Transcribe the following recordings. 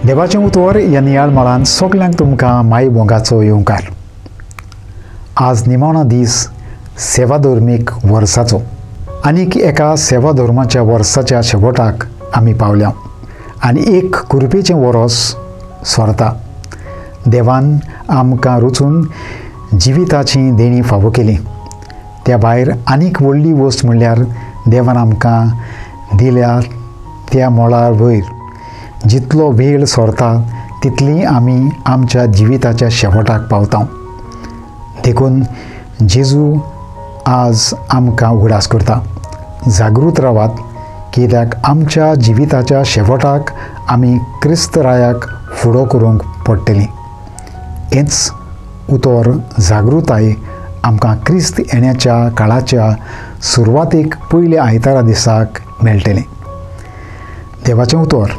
देवाचें उतर ह्या नियाळ मळान सगल्यांक तुमकां माई बोंगाचो येवकार. आज निमाणो दीस सेवा धर्मीक वर्साचो. आनीक एका सेवा धर्माच्या वर्साच्या शेवटाक आमी पावल्या आनी एक कृपेचें वरस सोरता. देवान आमकां रुचून जिविताची देणी फावो केली. त्या भायर आनीक व्हडली वस्त म्हणल्यार देवान आमकां दिल्या त्या मोळार वयर जितलो वेळ सोरता तितली आमी आमच्या जिविताच्या शेवटाक पावता. देखून जेजू आज आमकां उगडास करता. जागृत रावात, कित्याक आमच्या जिविताच्या शेवटाक आमी क्रिस्त रायाक फुडो करूंक पडटलीं. हेंच उतर जागृताय आमकां क्रिस्त येण्याच्या काळाच्या सुरवातेक पयल्या आयतारा दिसाक मेळटलें. देवाचें उतर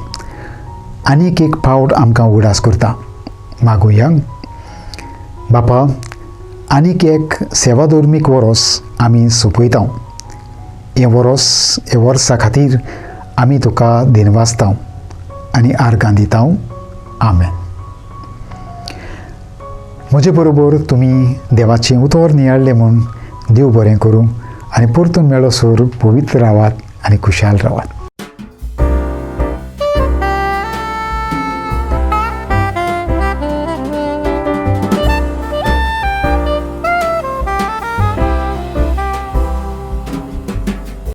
आनीक एक फावट आमकां उगडास करता. मागुया. बापा, आनीक एक सेवा धर्मीक वरस आमी सोंपयता. हें वर्सा खातीर आमी तुका दिनवासता आनी आर्गां दिता. आमेन. म्हजे बरोबर तुमी देवाचें उतर नियाळ्ळें म्हूण देव बरें करूं आनी परतून मेळोसर पवित्र रावात आनी खुशाल रावात.